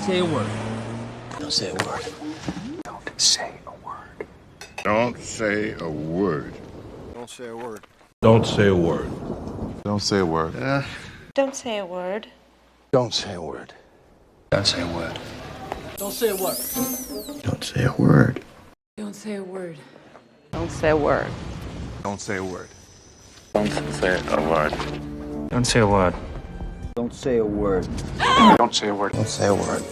Say a word. Don't say a word. Don't say a word. Don't say a word. Don't say a word. Don't say a word. Don't say a word. Don't say a word. Don't say a word. Don't say a word. Don't say a word. Don't say a word. Don't say a word. Don't say a word. Don't say a word. Don't say a word. Don't say a word. Don't say a word. Don't say a word. Don't say a word.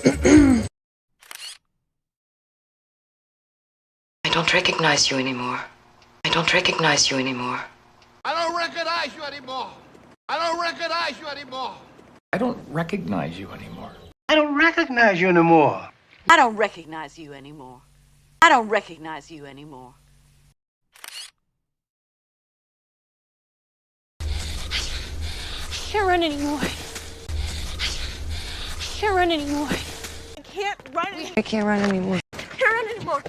I don't recognize you anymore. I don't recognize you anymore. I don't recognize you anymore. I don't recognize you anymore. I don't recognize you anymore. I don't recognize you anymore. I don't recognize you anymore. I don't recognize you anymore. I can't run anymore. I can't run anymore. I can't run anymore. I can't run anymore. I can't run anymore.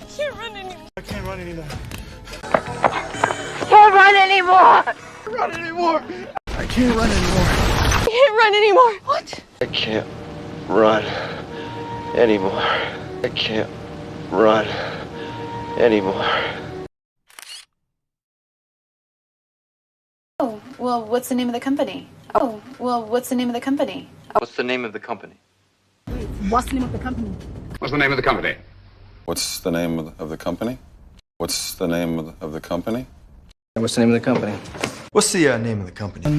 I can't run anymore. I can't run anymore. I can't run anymore. Run anymore. I can't run anymore. I can't run anymore. What? I can't run anymore. I can't run anymore. Oh, well, what's the name of the company? Oh, well, what's the name of the company? What's the name of the company? What's the name of the company? What's the name of the company? What's the name of the company? What's the name of the company? What's the name of the company? What's the name of the company?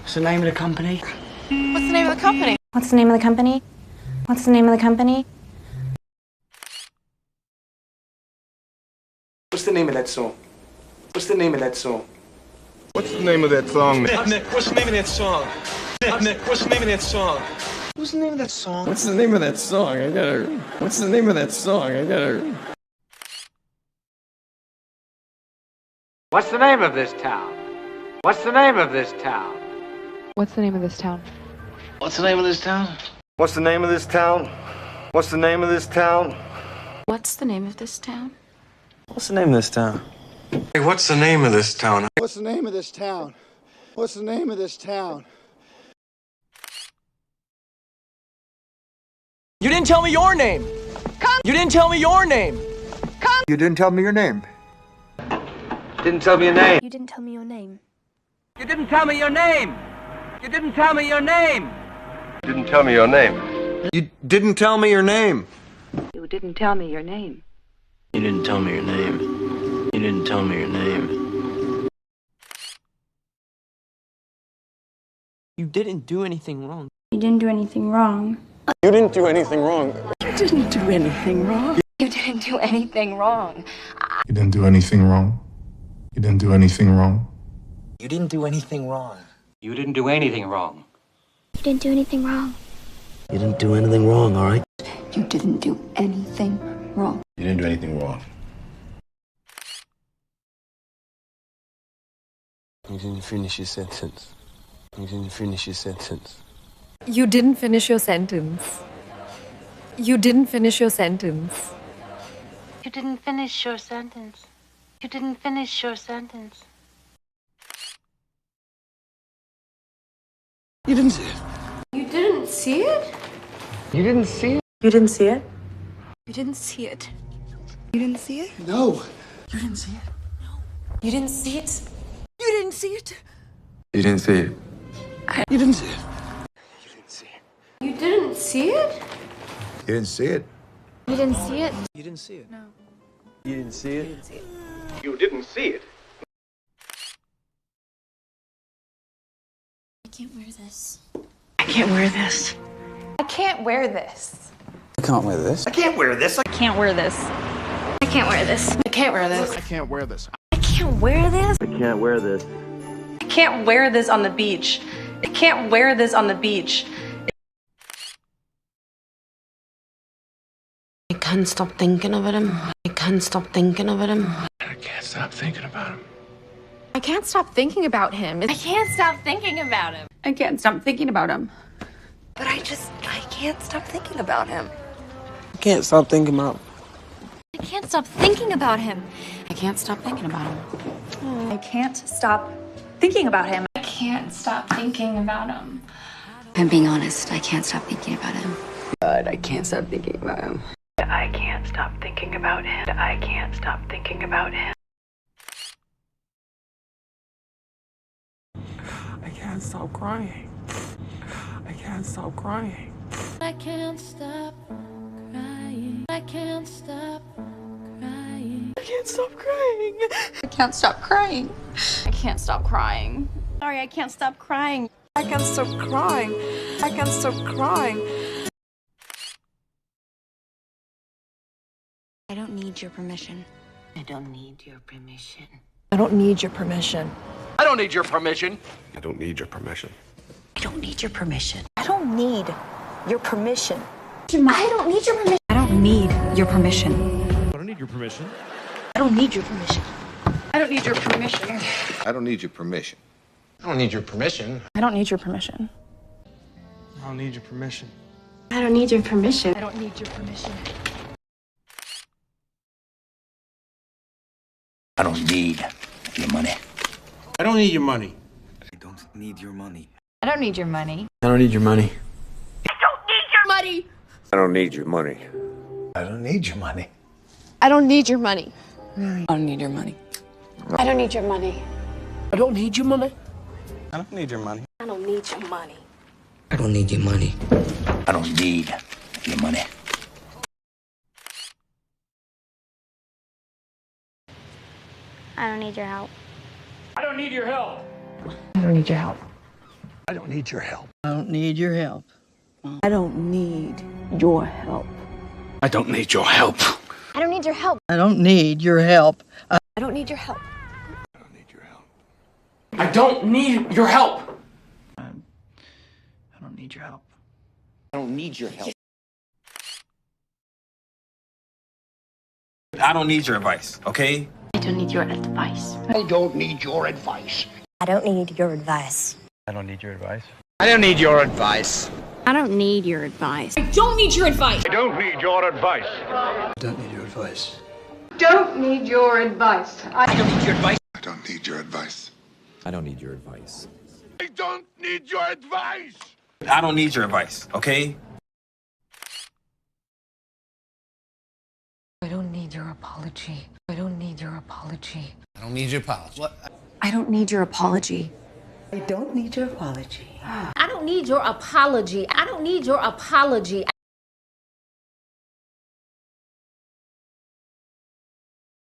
What's the name of the company? What's the name of the company? What's the name of the company? What's the name of the company? What's the name of that song? What's the name of that song? What's the name of that song? Nick, what's the name of that song? Nick, what's the name of that song? What's the name of that song? What's the name of that song? I gotta. What's the name of that song? I gotta. What's the name of this town? What's the name of this town? What's the name of this town? What's the name of this town? What's the name of this town? What's the name of this town? What's the name of this town? What's the name of this town? Hey, what's the name of this town? What's the name of this town? What's the name of this town? You didn't tell me your name. You didn't tell me your name. You didn't tell me your name. Didn't tell me your name. You didn't tell me your name. You didn't tell me your name. You didn't tell me your name. Didn't tell me your name. You didn't tell me your name. You didn't tell me your name. You didn't tell me your name. You didn't tell me your name. You didn't do anything wrong. You didn't do anything wrong. You didn't do anything wrong. You didn't do anything wrong. You didn't do anything wrong. You didn't do anything wrong. You didn't do anything wrong. You didn't do anything wrong. You didn't do anything wrong. You didn't do anything wrong. You didn't do anything wrong, all right? You didn't do anything wrong. You didn't do anything wrong. You didn't finish your sentence. You didn't finish your sentence. You didn't finish your sentence. You didn't finish your sentence. You didn't finish your sentence. You didn't finish your sentence. You didn't see it. You didn't see it? You didn't see it? You didn't see it? You didn't see it. You didn't see it? No. You didn't see it. You didn't see it? You didn't see it? You didn't see it. You didn't see it. You didn't see it? You didn't see it. You didn't see it? You didn't see it. No. You didn't see it. You didn't see it. I can't wear this. I can't wear this. I can't wear this. I can't wear this. I can't wear this. I can't wear this. I can't wear this. I can't wear this. I can't wear this. I can't wear this. I can't wear this. I can't wear this on the beach. I can't wear this on the beach. I can't stop thinking about him. I can't stop thinking about him. I can't stop thinking about him. I can't stop thinking about him. I can't stop thinking about him. I can't stop thinking about him. But I can't stop thinking about him. I can't stop thinking about him. I can't stop thinking about him. I can't stop thinking about him. I can't stop thinking about him. I can't stop thinking about him. If I'm being honest, I can't stop thinking about him. God, I can't stop thinking about him. I can't stop thinking about him. I can't stop thinking about him. I can't stop crying. I can't stop crying. I can't stop crying. I can't stop crying. I can't stop crying. I can't stop crying. I can't stop crying. Sorry, I can't stop crying. I can't stop crying. I can't stop crying. I don't need your permission. I don't need your permission. I don't need your permission. I don't need your permission. I don't need your permission. I don't need your permission. I don't need your permission. I don't need your permission. I don't need your permission. I don't need your permission. I don't need your permission. I don't need your permission. I don't need your permission. I don't need your permission. I don't need your permission. I don't need your permission. I don't need your permission. I don't need your permission. I don't need your money. I don't need your money. I don't need your money. I don't need your money. I don't need your money. Money. I don't need your money. I don't need your money. I don't need your money. I don't need your money. I don't need your money. I don't need your money. I don't need your money. I don't need your money. I don't need your money. I don't need your money. I don't need your help. I don't need your help. I don't need your help. I don't need your help. I don't need your help. I don't need your help. I don't need your help. I don't need your help. I don't need your help. I don't need your help. I don't need your help. I don't need your help. I don't need your help. I don't need your help. I don't need your advice, okay? I don't need your advice. I don't need your advice. I don't need your advice. I don't need your advice. I don't need your advice. I don't need your advice. I don't need your advice. I don't need your advice. I don't need your advice. Don't need your advice. I don't need your advice. I don't need your advice. I don't need your advice. I don't need your advice. I don't need your advice, okay? I don't need your apology. I don't need your apology. I don't need your apology. What? I don't need your apology. I don't need your apology. I don't need your apology. I don't need your apology.